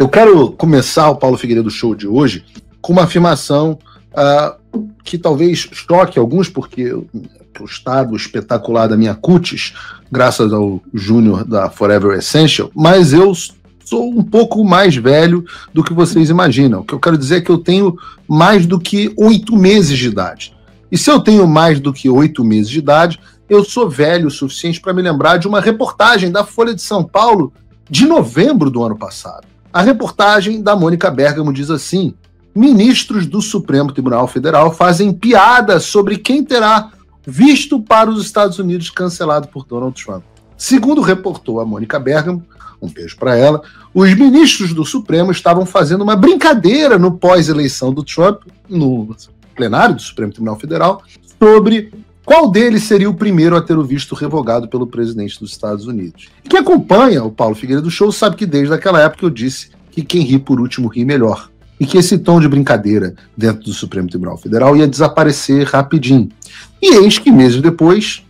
Eu quero começar o Paulo Figueiredo Show de hoje com uma afirmação que talvez choque alguns, porque o estado espetacular da minha cutis, graças ao Júnior da Forever Essential, mas eu sou um pouco mais velho do que vocês imaginam. O que eu quero dizer é que eu tenho mais do que 8 meses de idade. E se eu tenho mais do que 8 meses de idade, eu sou velho o suficiente para me lembrar de uma reportagem da Folha de São Paulo de novembro do ano passado. A reportagem da Mônica Bergamo diz assim: ministros do Supremo Tribunal Federal fazem piada sobre quem terá visto para os Estados Unidos cancelado por Donald Trump. Segundo reportou a Mônica Bergamo, um beijo para ela, os ministros do Supremo estavam fazendo uma brincadeira no pós-eleição do Trump, no plenário do Supremo Tribunal Federal, sobre qual deles seria o primeiro a ter o visto revogado pelo presidente dos Estados Unidos. Quem acompanha o Paulo Figueiredo Show sabe que desde aquela época eu disse que quem ri por último ri melhor. E que esse tom de brincadeira dentro do Supremo Tribunal Federal ia desaparecer rapidinho. E eis que meses depois,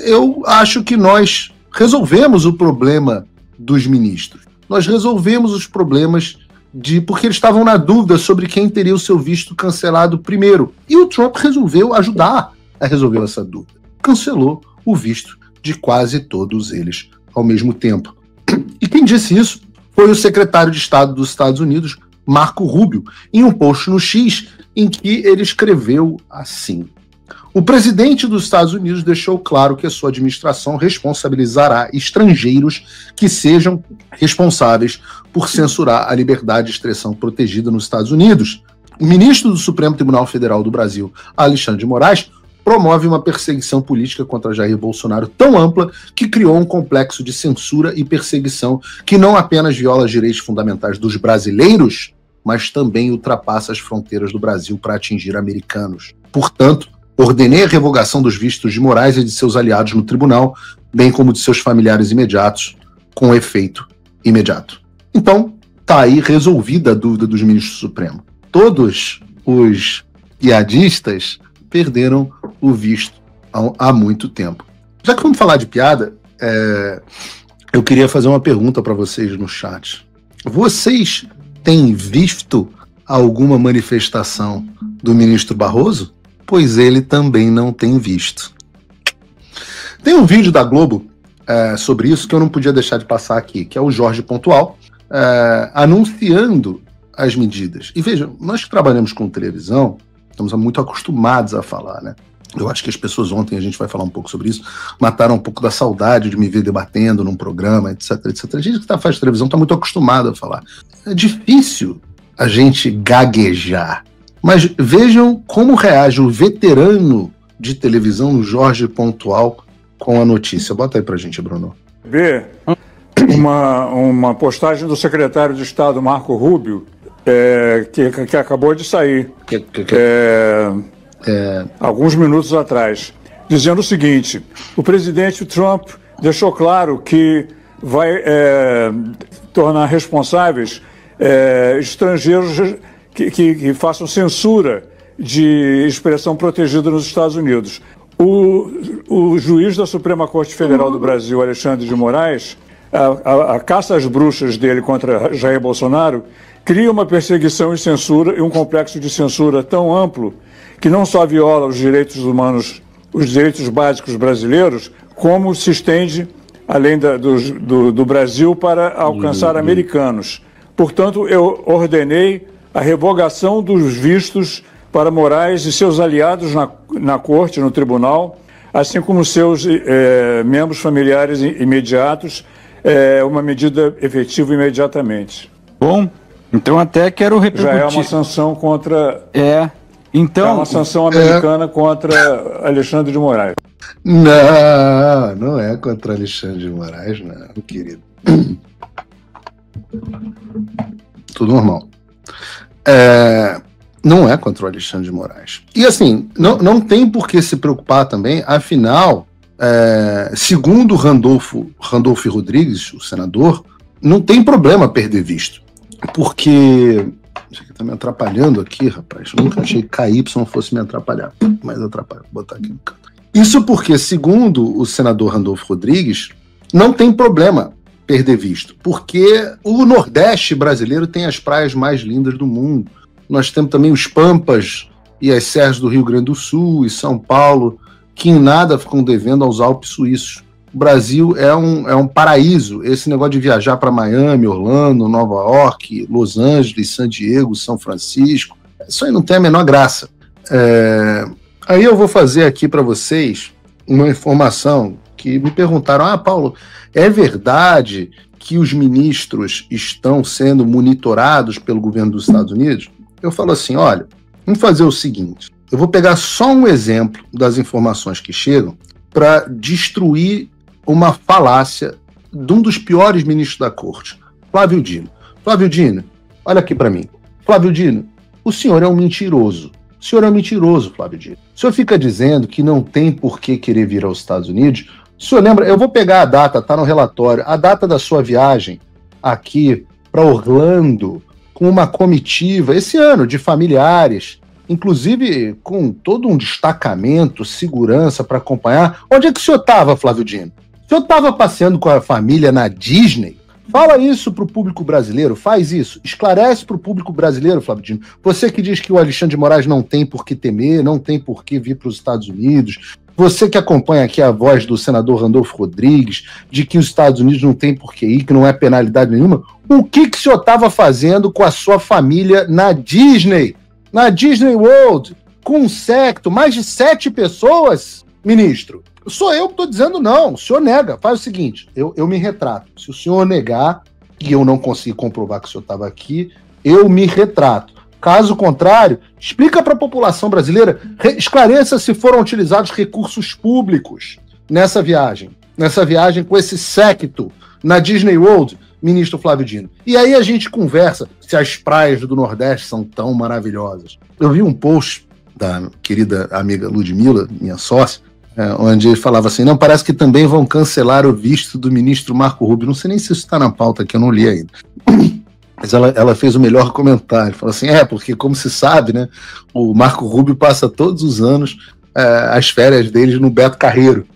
eu acho que nós resolvemos o problema dos ministros. Nós resolvemos os problemas porque eles estavam na dúvida sobre quem teria o seu visto cancelado primeiro. E o Trump resolveu ajudar a resolver essa dúvida. Cancelou o visto de quase todos eles ao mesmo tempo. E quem disse isso foi o secretário de Estado dos Estados Unidos, Marco Rubio, em um post no X, em que ele escreveu assim: o presidente dos Estados Unidos deixou claro que a sua administração responsabilizará estrangeiros que sejam responsáveis por censurar a liberdade de expressão protegida nos Estados Unidos. O ministro do Supremo Tribunal Federal do Brasil, Alexandre de Moraes, promove uma perseguição política contra Jair Bolsonaro tão ampla que criou um complexo de censura e perseguição que não apenas viola os direitos fundamentais dos brasileiros, mas também ultrapassa as fronteiras do Brasil para atingir americanos. Portanto, ordenei a revogação dos vistos de Moraes e de seus aliados no tribunal, bem como de seus familiares imediatos, com efeito imediato. Então, está aí resolvida a dúvida dos ministros do Supremo. Todos os piadistas perderam o visto há muito tempo. Já que vamos falar de piada, eu queria fazer uma pergunta para vocês no chat. Vocês têm visto alguma manifestação do ministro Barroso? Pois ele também não tem visto. Tem um vídeo da Globo sobre isso que eu não podia deixar de passar aqui, que é o Jorge Pontual anunciando as medidas. E vejam, nós que trabalhamos com televisão, estamos muito acostumados a falar, né? Eu acho que as pessoas ontem, a gente vai falar um pouco sobre isso, mataram um pouco da saudade de me ver debatendo num programa, etc, etc. A gente que faz televisão está muito acostumado a falar. É difícil a gente gaguejar. Mas vejam como reage o veterano de televisão, Jorge Pontual, com a notícia. Bota aí pra gente, Bruno. Uma postagem do secretário de Estado, Marco Rubio, que acabou de sair alguns minutos atrás, dizendo o seguinte: o presidente Trump deixou claro que vai tornar responsáveis estrangeiros que façam censura de expressão protegida nos Estados Unidos. O juiz da Suprema Corte Federal do Brasil, Alexandre de Moraes, a caça às bruxas dele contra Jair Bolsonaro cria uma perseguição e censura e um complexo de censura tão amplo que não só viola os direitos humanos, os direitos básicos brasileiros, como se estende além do Brasil para alcançar americanos. Portanto, eu ordenei a revogação dos vistos para Moraes e seus aliados na corte, no tribunal, assim como seus membros familiares imediatos, uma medida efetiva imediatamente. Bom, então até quero repercutir. Já é uma sanção contra... Então... É uma sanção americana contra Alexandre de Moraes. Não é contra Alexandre de Moraes, não, querido. Tudo normal. Não é contra o Alexandre de Moraes. E assim, não tem por que se preocupar também, afinal, segundo Randolph Rodrigues, o senador, não tem problema perder visto. Porque... Isso aqui tá me atrapalhando aqui, rapaz. Eu nunca achei que KY fosse me atrapalhar. Mas atrapalha. Vou botar aqui no canto. Isso porque, segundo o senador Randolph Rodrigues, não tem problema perder visto? Porque o Nordeste brasileiro tem as praias mais lindas do mundo. Nós temos também os Pampas e as serras do Rio Grande do Sul e São Paulo, que em nada ficam devendo aos Alpes suíços. O Brasil é um paraíso. Esse negócio de viajar para Miami, Orlando, Nova York, Los Angeles, San Diego, São Francisco, isso aí não tem a menor graça. Aí eu vou fazer aqui para vocês uma informação que me perguntaram: Paulo, é verdade que os ministros estão sendo monitorados pelo governo dos Estados Unidos? Eu falo assim, olha, vamos fazer o seguinte, eu vou pegar só um exemplo das informações que chegam para destruir uma falácia de um dos piores ministros da corte, Flávio Dino. Flávio Dino, olha aqui para mim. Flávio Dino, o senhor é um mentiroso. O senhor é um mentiroso, Flávio Dino. O senhor fica dizendo que não tem por que querer vir aos Estados Unidos. O senhor lembra, eu vou pegar a data, está no relatório, a data da sua viagem aqui para Orlando, com uma comitiva, esse ano, de familiares, inclusive com todo um destacamento, segurança para acompanhar. Onde é que o senhor estava, Flávio Dino? O senhor estava passeando com a família na Disney? Fala isso para o público brasileiro, faz isso, esclarece para o público brasileiro, Flávio Dino. Você que diz que o Alexandre de Moraes não tem por que temer, não tem por que vir para os Estados Unidos, você que acompanha aqui a voz do senador Randolfo Rodrigues, de que os Estados Unidos não tem por que ir, que não é penalidade nenhuma, o que o senhor estava fazendo com a sua família na Disney? Na Disney World, com um séquito, mais de 7 pessoas, ministro? Sou eu que estou dizendo não, o senhor nega. Faz o seguinte, eu me retrato. Se o senhor negar, e eu não consigo comprovar que o senhor estava aqui, eu me retrato. Caso contrário, explica para a população brasileira, esclareça se foram utilizados recursos públicos nessa viagem com esse séquito na Disney World, ministro Flávio Dino. E aí a gente conversa se as praias do Nordeste são tão maravilhosas. Eu vi um post da querida amiga Ludmila, minha sócia, onde ele falava assim, não, parece que também vão cancelar o visto do ministro Marco Rubio. Não sei nem se isso está na pauta, que eu não li ainda. Mas ela fez o melhor comentário. Falou assim, porque como se sabe, né, o Marco Rubio passa todos os anos as férias dele no Beto Carreiro.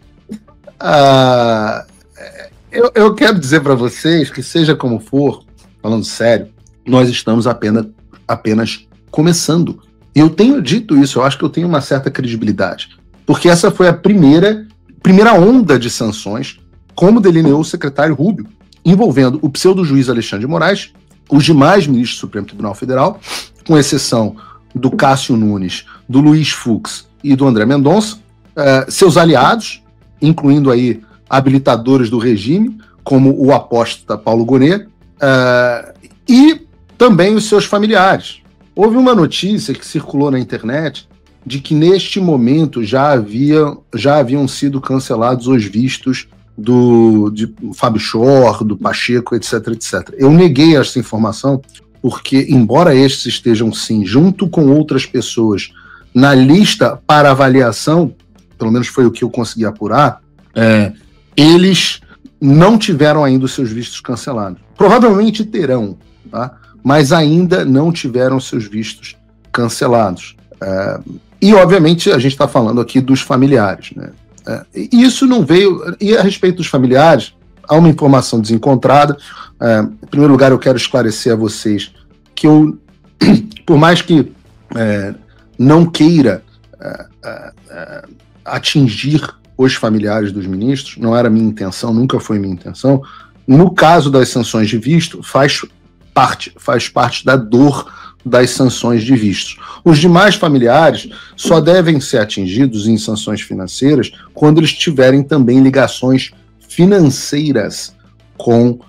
Eu quero dizer para vocês que, seja como for, falando sério, nós estamos apenas começando. E eu tenho dito isso, eu acho que eu tenho uma certa credibilidade. Porque essa foi a primeira onda de sanções, como delineou o secretário Rubio, envolvendo o pseudo-juiz Alexandre de Moraes, os demais ministros do Supremo Tribunal Federal, com exceção do Cássio Nunes, do Luiz Fux e do André Mendonça, seus aliados, incluindo aí habilitadores do regime, como o apóstata Paulo Gonet, e também os seus familiares. Houve uma notícia que circulou na internet de que neste momento já haviam sido cancelados os vistos de Fábio Chor, do Pacheco, etc, etc. Eu neguei essa informação porque, embora estes estejam, sim, junto com outras pessoas, na lista para avaliação, pelo menos foi o que eu consegui apurar, eles não tiveram ainda os seus vistos cancelados. Provavelmente terão, tá? Mas ainda não tiveram seus vistos cancelados. E, obviamente, a gente está falando aqui dos familiares, né? E isso não veio... E a respeito dos familiares, há uma informação desencontrada. Em primeiro lugar, eu quero esclarecer a vocês que eu, por mais que não queira atingir os familiares dos ministros, não era minha intenção, nunca foi minha intenção, no caso das sanções de visto, faz parte da dor das sanções de vistos. Os demais familiares só devem ser atingidos em sanções financeiras quando eles tiverem também ligações financeiras com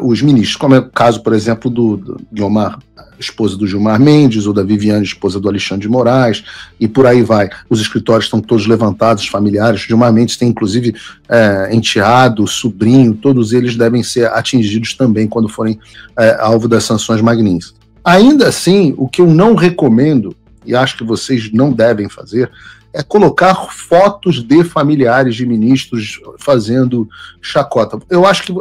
os ministros, como é o caso, por exemplo, do Guilmar, esposa do Gilmar Mendes, ou da Viviane, esposa do Alexandre de Moraes, e por aí vai. Os escritórios estão todos levantados, familiares. Gilmar Mendes tem, inclusive, enteado, sobrinho, todos eles devem ser atingidos também quando forem alvo das sanções magníficas. Ainda assim, o que eu não recomendo, e acho que vocês não devem fazer, é colocar fotos de familiares de ministros fazendo chacota. Eu acho que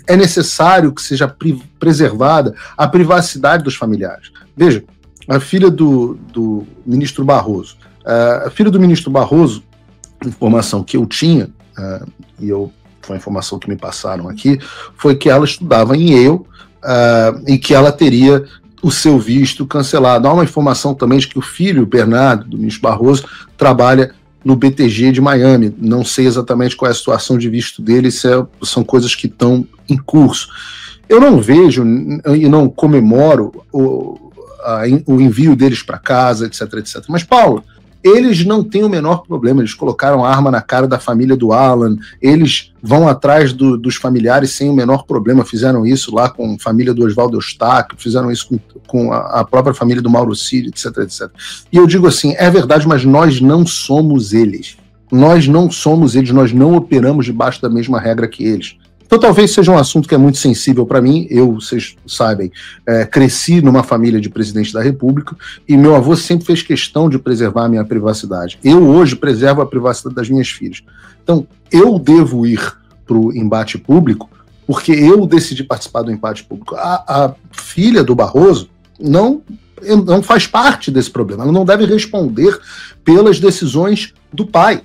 é necessário que seja preservada a privacidade dos familiares. Veja, a filha do ministro Barroso. A filha do ministro Barroso, informação que eu tinha, e eu foi a informação que me passaram aqui, foi que ela estudava em Yale e que ela teria o seu visto cancelado. Há uma informação também de que o filho, Bernardo, do ministro Barroso, trabalha no BTG de Miami. Não sei exatamente qual é a situação de visto dele, são coisas que estão em curso. Eu não vejo e não comemoro o envio deles para casa, etc, etc. Mas, Paulo, eles não têm o menor problema, eles colocaram arma na cara da família do Alan, eles vão atrás dos familiares sem o menor problema, fizeram isso lá com a família do Oswaldo Eustáquio, fizeram isso com a própria família do Mauro Cid, etc, etc. E eu digo assim, é verdade, mas nós não somos eles. Nós não somos eles, nós não operamos debaixo da mesma regra que eles. Então talvez seja um assunto que é muito sensível para mim. Vocês sabem, cresci numa família de presidente da República e meu avô sempre fez questão de preservar a minha privacidade. Eu hoje preservo a privacidade das minhas filhas. Então eu devo ir para o embate público porque eu decidi participar do embate público. A filha do Barroso não faz parte desse problema. Ela não deve responder pelas decisões do pai.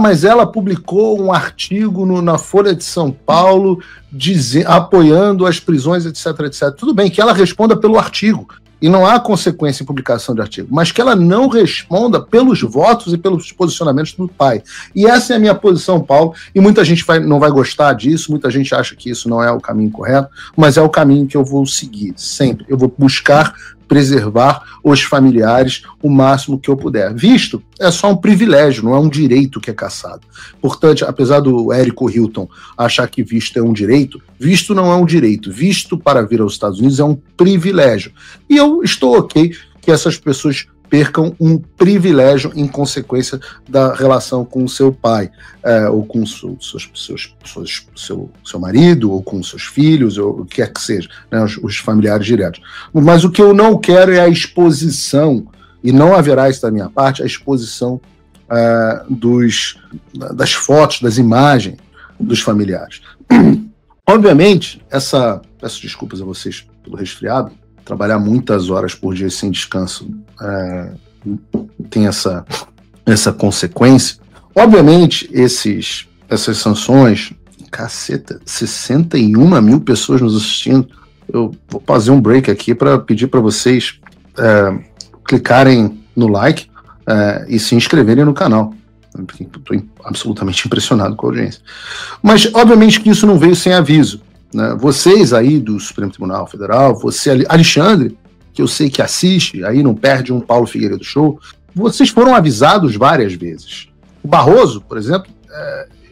Mas ela publicou um artigo na Folha de São Paulo apoiando as prisões, etc, etc. Tudo bem que ela responda pelo artigo, e não há consequência em publicação de artigo, mas que ela não responda pelos votos e pelos posicionamentos do pai. E essa é a minha posição, Paulo, e muita gente não vai gostar disso, muita gente acha que isso não é o caminho correto, mas é o caminho que eu vou seguir, sempre. Eu vou buscar preservar os familiares o máximo que eu puder. Visto é só um privilégio, não é um direito que é cassado. Portanto, apesar do Érico Hilton achar que visto é um direito, visto não é um direito. Visto para vir aos Estados Unidos é um privilégio. E eu estou ok que essas pessoas percam um privilégio em consequência da relação com o seu pai, ou com seu marido, ou com seus filhos, ou o que quer que seja, né, os familiares diretos. Mas o que eu não quero é a exposição, e não haverá isso da minha parte, a exposição das fotos, das imagens dos familiares. Obviamente, peço desculpas a vocês pelo resfriado, trabalhar muitas horas por dia sem descanso tem essa consequência. Obviamente, essas sanções, caceta, 61 mil pessoas nos assistindo. Eu vou fazer um break aqui para pedir para vocês clicarem no like e se inscreverem no canal. Estou absolutamente impressionado com a audiência. Mas, obviamente, que isso não veio sem aviso. Né? Vocês aí do Supremo Tribunal Federal, você, Alexandre, que eu sei que assiste, aí não perde um Paulo Figueiredo Show, vocês foram avisados várias vezes. O Barroso, por exemplo,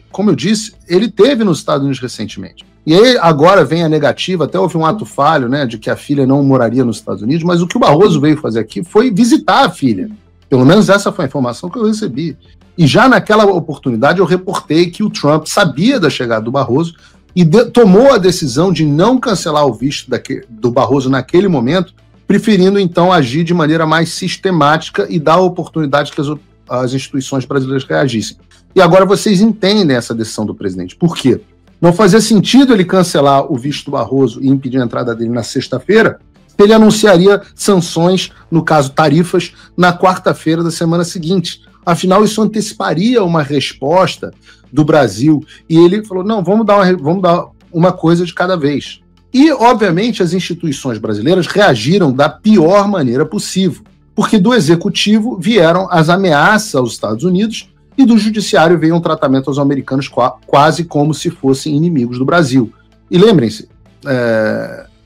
como eu disse, ele teve nos Estados Unidos recentemente. E aí agora vem a negativa, até houve um ato falho, né, de que a filha não moraria nos Estados Unidos, mas o que o Barroso veio fazer aqui foi visitar a filha. Pelo menos essa foi a informação que eu recebi. E já naquela oportunidade eu reportei que o Trump sabia da chegada do Barroso e tomou a decisão de não cancelar o visto do Barroso naquele momento, preferindo então agir de maneira mais sistemática e dar a oportunidade que as instituições brasileiras reagissem. E agora vocês entendem essa decisão do presidente. Por quê? Não fazia sentido ele cancelar o visto do Barroso e impedir a entrada dele na sexta-feira, ele anunciaria sanções, no caso tarifas, na quarta-feira da semana seguinte. Afinal, isso anteciparia uma resposta do Brasil. E ele falou, não, vamos dar uma coisa de cada vez. E, obviamente, as instituições brasileiras reagiram da pior maneira possível, porque do executivo vieram as ameaças aos Estados Unidos e do judiciário veio um tratamento aos americanos quase como se fossem inimigos do Brasil. E lembrem-se,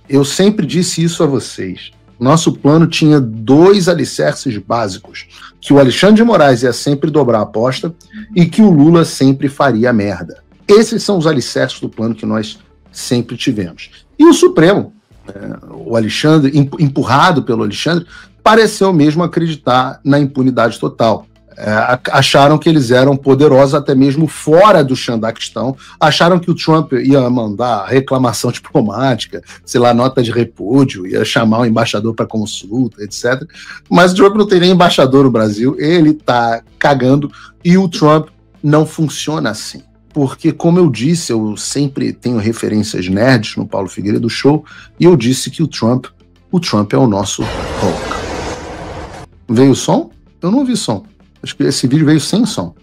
eu sempre disse isso a vocês, nosso plano tinha 2 alicerces básicos, que o Alexandre de Moraes ia sempre dobrar a aposta e que o Lula sempre faria merda. Esses são os alicerces do plano que nós sempre tivemos. E o Supremo, o Alexandre, empurrado pelo Alexandre, pareceu mesmo acreditar na impunidade total. Acharam que eles eram poderosos até mesmo fora do Xandaquistão, acharam que o Trump ia mandar reclamação diplomática, sei lá, nota de repúdio, ia chamar o embaixador para consulta, etc. Mas o Trump não tem nem embaixador no Brasil, ele tá cagando, e o Trump não funciona assim. Porque, como eu disse, eu sempre tenho referências nerds no Paulo Figueiredo Show, e eu disse que o Trump é o nosso Hulk. Veio o som? Eu não ouvi som. Acho que esse vídeo veio sem som.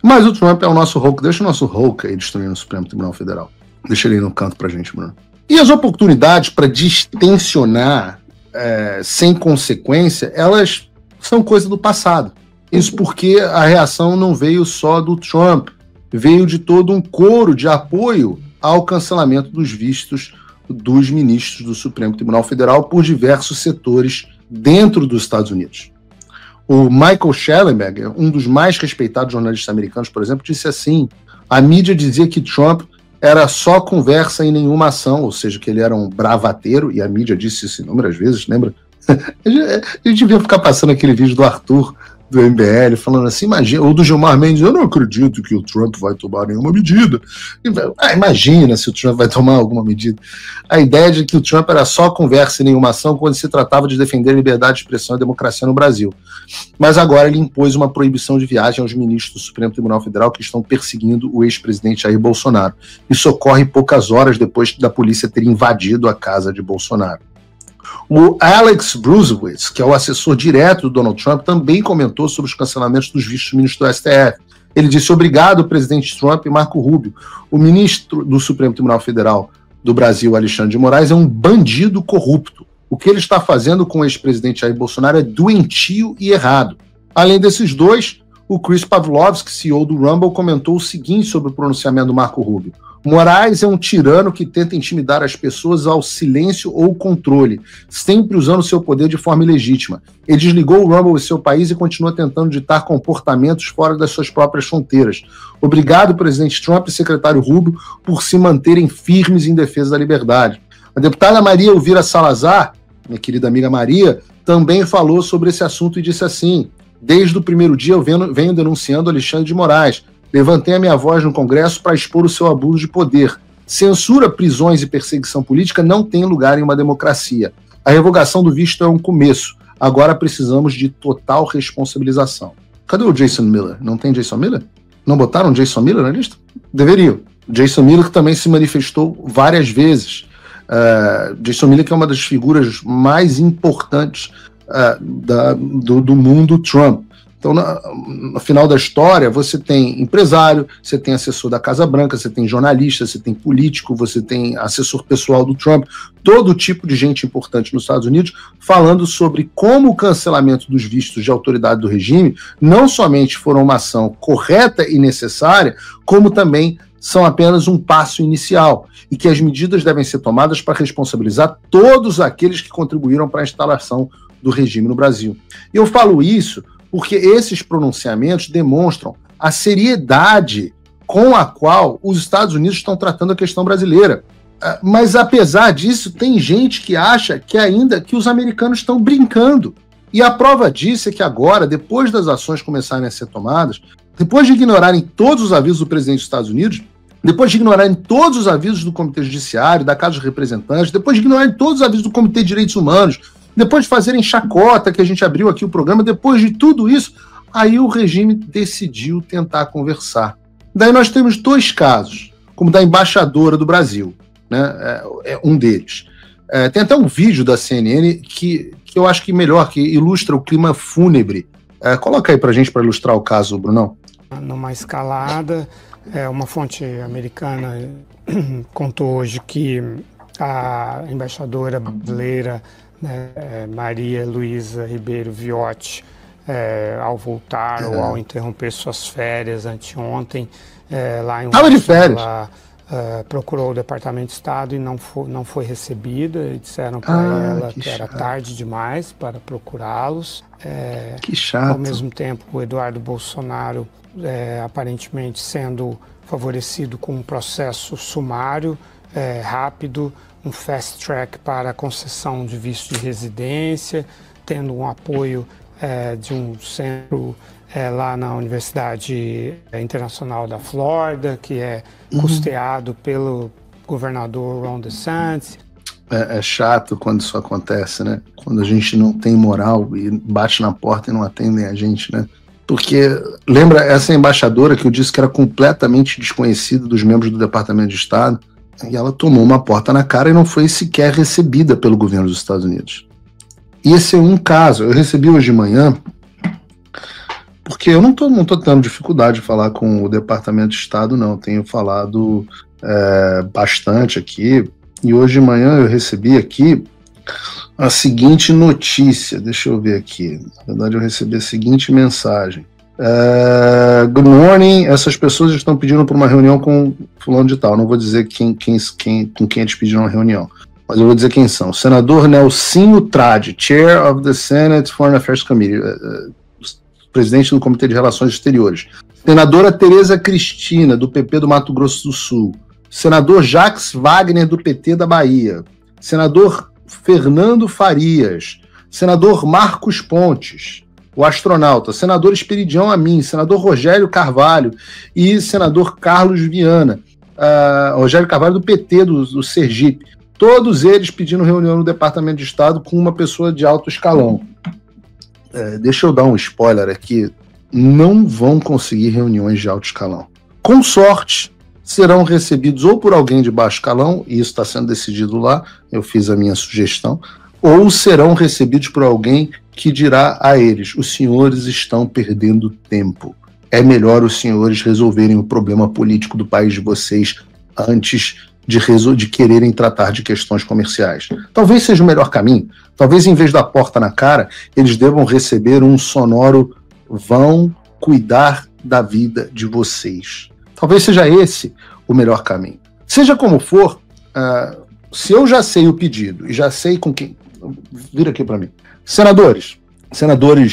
Mas o Trump é o nosso Hulk. Deixa o nosso Hulk aí destruindo o Supremo Tribunal Federal. Deixa ele aí no canto pra gente, Bruno. E as oportunidades para distensionar sem consequência, elas são coisa do passado. Isso porque a reação não veio só do Trump, veio de todo um coro de apoio ao cancelamento dos vistos dos ministros do Supremo Tribunal Federal por diversos setores dentro dos Estados Unidos. O Michael Schellenberger, um dos mais respeitados jornalistas americanos, por exemplo, disse assim: a mídia dizia que Trump era só conversa e nenhuma ação, ou seja, que ele era um bravateiro, e a mídia disse isso inúmeras vezes, lembra? A gente devia ficar passando aquele vídeo do Arthur, do MBL, falando assim, imagina, ou do Gilmar Mendes, eu não acredito que o Trump vai tomar nenhuma medida. Imagina se o Trump vai tomar alguma medida. A ideia de que o Trump era só conversa e nenhuma ação quando se tratava de defender a liberdade de expressão e a democracia no Brasil. Mas agora ele impôs uma proibição de viagem aos ministros do Supremo Tribunal Federal que estão perseguindo o ex-presidente Jair Bolsonaro. Isso ocorre poucas horas depois da polícia ter invadido a casa de Bolsonaro. O Alex Bruesewitz, que é o assessor direto do Donald Trump, também comentou sobre os cancelamentos dos vistos do ministro do STF. Ele disse: obrigado, presidente Trump e Marco Rubio. O ministro do Supremo Tribunal Federal do Brasil, Alexandre de Moraes, é um bandido corrupto. O que ele está fazendo com o ex-presidente Jair Bolsonaro é doentio e errado. Além desses dois, o Chris Pavlovski, CEO do Rumble, comentou o seguinte sobre o pronunciamento do Marco Rubio: Moraes é um tirano que tenta intimidar as pessoas ao silêncio ou controle, sempre usando seu poder de forma ilegítima. Ele desligou o Rumble em seu país e continua tentando ditar comportamentos fora das suas próprias fronteiras. Obrigado, presidente Trump e secretário Rubio, por se manterem firmes em defesa da liberdade. A deputada Maria Elvira Salazar, minha querida amiga Maria, também falou sobre esse assunto e disse assim: desde o primeiro dia eu venho denunciando Alexandre de Moraes. Levantei a minha voz no Congresso para expor o seu abuso de poder. Censura, prisões e perseguição política não tem lugar em uma democracia. A revogação do visto é um começo. Agora precisamos de total responsabilização. Cadê o Jason Miller? Não tem Jason Miller? Não botaram Jason Miller na lista? Deveriam. Jason Miller que também se manifestou várias vezes. Jason Miller que é uma das figuras mais importantes do mundo Trump. Então, no final da história, você tem empresário, você tem assessor da Casa Branca, você tem jornalista, você tem político, você tem assessor pessoal do Trump, todo tipo de gente importante nos Estados Unidos, falando sobre como o cancelamento dos vistos de autoridade do regime não somente foram uma ação correta e necessária, como também são apenas um passo inicial, e que as medidas devem ser tomadas para responsabilizar todos aqueles que contribuíram para a instalação do regime no Brasil. E eu falo isso porque esses pronunciamentos demonstram a seriedade com a qual os Estados Unidos estão tratando a questão brasileira. Mas, apesar disso, tem gente que acha que ainda que os americanos estão brincando. E a prova disso é que agora, depois das ações começarem a ser tomadas, depois de ignorarem todos os avisos do presidente dos Estados Unidos, depois de ignorarem todos os avisos do Comitê Judiciário, da Casa dos Representantes, depois de ignorarem todos os avisos do Comitê de Direitos Humanos, depois de fazerem chacota, que a gente abriu aqui o programa, depois de tudo isso, aí o regime decidiu tentar conversar. Daí nós temos dois casos, como da embaixadora do Brasil, né? É um deles. Tem até um vídeo da CNN que eu acho que melhor, que ilustra o clima fúnebre. Coloca aí pra gente para ilustrar o caso, Brunão. Numa escalada, uma fonte americana contou hoje que a embaixadora brasileira, Maria Luísa Ribeiro Viotti, ao voltar ou ao interromper suas férias anteontem, lá em ela procurou o Departamento de Estado e não foi recebida, e disseram para ela que era tarde demais para procurá-los. Que chato. Ao mesmo tempo, o Eduardo Bolsonaro aparentemente sendo favorecido com um processo sumário, rápido, um fast track para a concessão de visto de residência, tendo um apoio de um centro lá na Universidade Internacional da Flórida, que é custeado pelo governador Ron DeSantis. É chato quando isso acontece, né? Quando a gente não tem moral e bate na porta e não atendem a gente, né? Porque, lembra essa embaixadora que eu disse que era completamente desconhecida dos membros do Departamento de Estado? E ela tomou uma porta na cara e não foi sequer recebida pelo governo dos Estados Unidos. E esse é um caso. Eu recebi hoje de manhã porque eu não tô tendo dificuldade de falar com o Departamento de Estado, não. Tenho falado bastante aqui, e hoje de manhã eu recebi aqui a seguinte notícia, deixa eu ver aqui, na verdade eu recebi a seguinte mensagem. Good morning, essas pessoas estão pedindo para uma reunião com fulano de tal, não vou dizer com quem eles pediram a reunião, mas eu vou dizer quem são. Senador Nelsinho Trade, Chair of the Senate Foreign Affairs Committee, presidente do Comitê de Relações Exteriores. Senadora Tereza Cristina, do PP do Mato Grosso do Sul. Senador Jacques Wagner, do PT da Bahia. Senador Fernando Farias. Senador Marcos Pontes, o astronauta. Senador Esperidião Amin. Senador Rogério Carvalho. E senador Carlos Viana. Rogério Carvalho, do PT do Sergipe. Todos eles pedindo reunião no Departamento de Estado com uma pessoa de alto escalão. Deixa eu dar um spoiler aqui. Não vão conseguir reuniões de alto escalão. Com sorte, serão recebidos ou por alguém de baixo escalão, e isso está sendo decidido lá, eu fiz a minha sugestão, ou serão recebidos por alguém que dirá a eles: os senhores estão perdendo tempo. É melhor os senhores resolverem o problema político do país de vocês antes de quererem tratar de questões comerciais. Talvez seja o melhor caminho. Talvez, em vez da porta na cara, eles devam receber um sonoro: vão cuidar da vida de vocês. Talvez seja esse o melhor caminho. Seja como for, se eu já sei o pedido e já sei com quem... Vira aqui para mim. Senadores,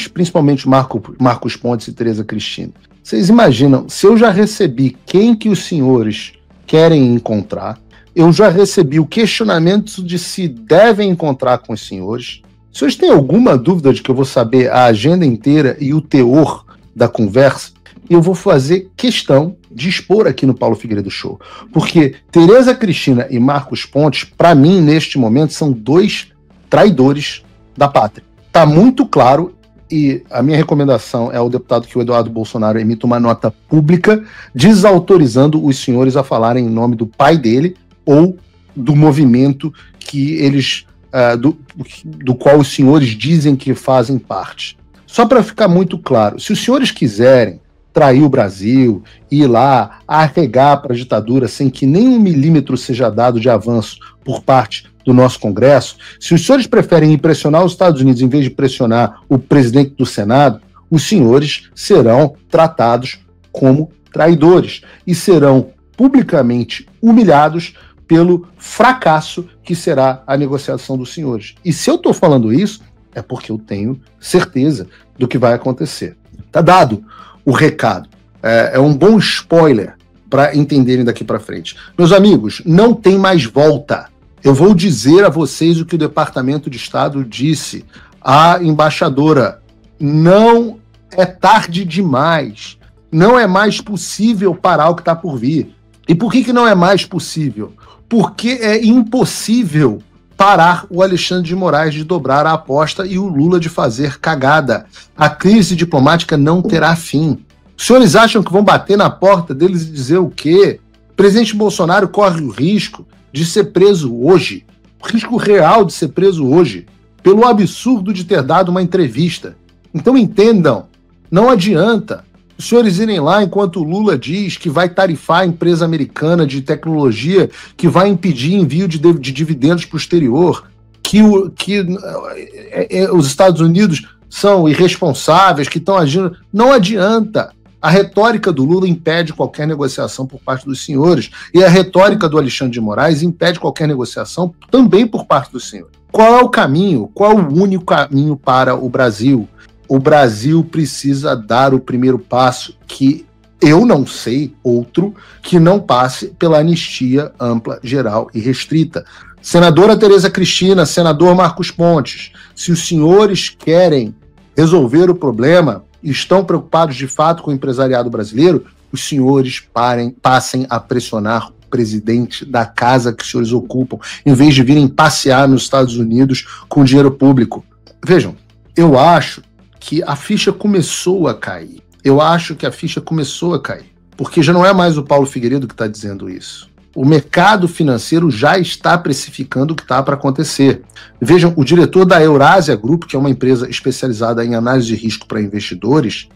principalmente Marcos Pontes e Tereza Cristina, vocês imaginam, se eu já recebi quem que os senhores querem encontrar, eu já recebi o questionamento de se devem encontrar com os senhores. Se vocês têm alguma dúvida de que eu vou saber a agenda inteira e o teor da conversa, eu vou fazer questão de expor aqui no Paulo Figueiredo Show. Porque Tereza Cristina e Marcos Pontes, para mim, neste momento, são dois traidores da pátria. Está muito claro, e a minha recomendação é ao deputado que o Eduardo Bolsonaro emita uma nota pública desautorizando os senhores a falarem em nome do pai dele ou do movimento que eles... do qual os senhores dizem que fazem parte. Só para ficar muito claro, se os senhores quiserem trair o Brasil, ir lá, arregar para a ditadura sem que nem 1 milímetro seja dado de avanço por parte do nosso Congresso, se os senhores preferem impressionar os Estados Unidos em vez de pressionar o presidente do Senado, os senhores serão tratados como traidores e serão publicamente humilhados pelo fracasso que será a negociação dos senhores. E se eu estou falando isso, é porque eu tenho certeza do que vai acontecer. Tá dado o recado. É um bom spoiler para entenderem daqui para frente. Meus amigos, não tem mais volta. Eu vou dizer a vocês o que o Departamento de Estado disse à embaixadora. Não é tarde demais. Não é mais possível parar o que está por vir. E por que não é mais possível? Porque é impossível parar o Alexandre de Moraes de dobrar a aposta e o Lula de fazer cagada. A crise diplomática não terá fim. Os senhores acham que vão bater na porta deles e dizer o quê? O presidente Bolsonaro corre o risco de ser preso hoje, o risco real de ser preso hoje, pelo absurdo de ter dado uma entrevista. Então entendam, não adianta os senhores irem lá enquanto o Lula diz que vai tarifar a empresa americana de tecnologia, que vai impedir envio de dividendos para o exterior, que os Estados Unidos são irresponsáveis, que estão agindo. Não adianta. A retórica do Lula impede qualquer negociação por parte dos senhores, e a retórica do Alexandre de Moraes impede qualquer negociação também por parte dos senhores. Qual é o caminho? Qual é o único caminho para o Brasil? O Brasil precisa dar o primeiro passo, que eu não sei outro que não passe pela anistia ampla, geral e restrita. Senadora Tereza Cristina, senador Marcos Pontes, se os senhores querem resolver o problema, estão preocupados de fato com o empresariado brasileiro, os senhores passem a pressionar o presidente da casa que os senhores ocupam, em vez de virem passear nos Estados Unidos com dinheiro público. Vejam, eu acho que a ficha começou a cair. Porque já não é mais o Paulo Figueiredo que está dizendo isso. O mercado financeiro já está precificando o que está para acontecer. Vejam, o diretor da Eurásia Group, que é uma empresa especializada em análise de risco para investidores,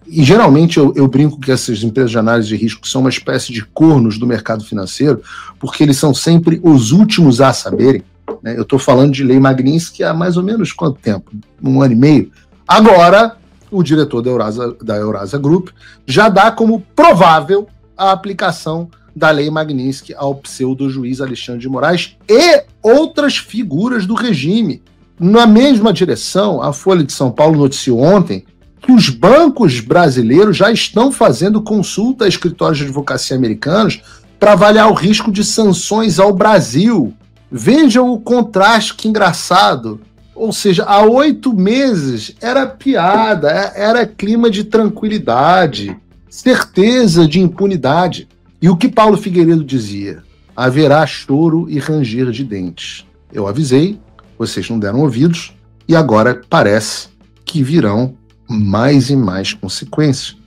E geralmente eu brinco que essas empresas de análise de risco são uma espécie de cornos do mercado financeiro, porque eles são sempre os últimos a saberem, né? Eu estou falando de Lei Magnitsky há mais ou menos quanto tempo? 1 ano e meio. Agora, o diretor da Eurasia Group já dá como provável a aplicação da Lei Magnitsky ao pseudo-juiz Alexandre de Moraes e outras figuras do regime. Na mesma direção, a Folha de São Paulo noticiou ontem que os bancos brasileiros já estão fazendo consulta a escritórios de advocacia americanos para avaliar o risco de sanções ao Brasil. Vejam o contraste, que engraçado. Ou seja, há 8 meses era piada, era clima de tranquilidade, certeza de impunidade. E o que Paulo Figueiredo dizia? Haverá choro e ranger de dentes. Eu avisei, vocês não deram ouvidos, e agora parece que virão mais e mais consequências.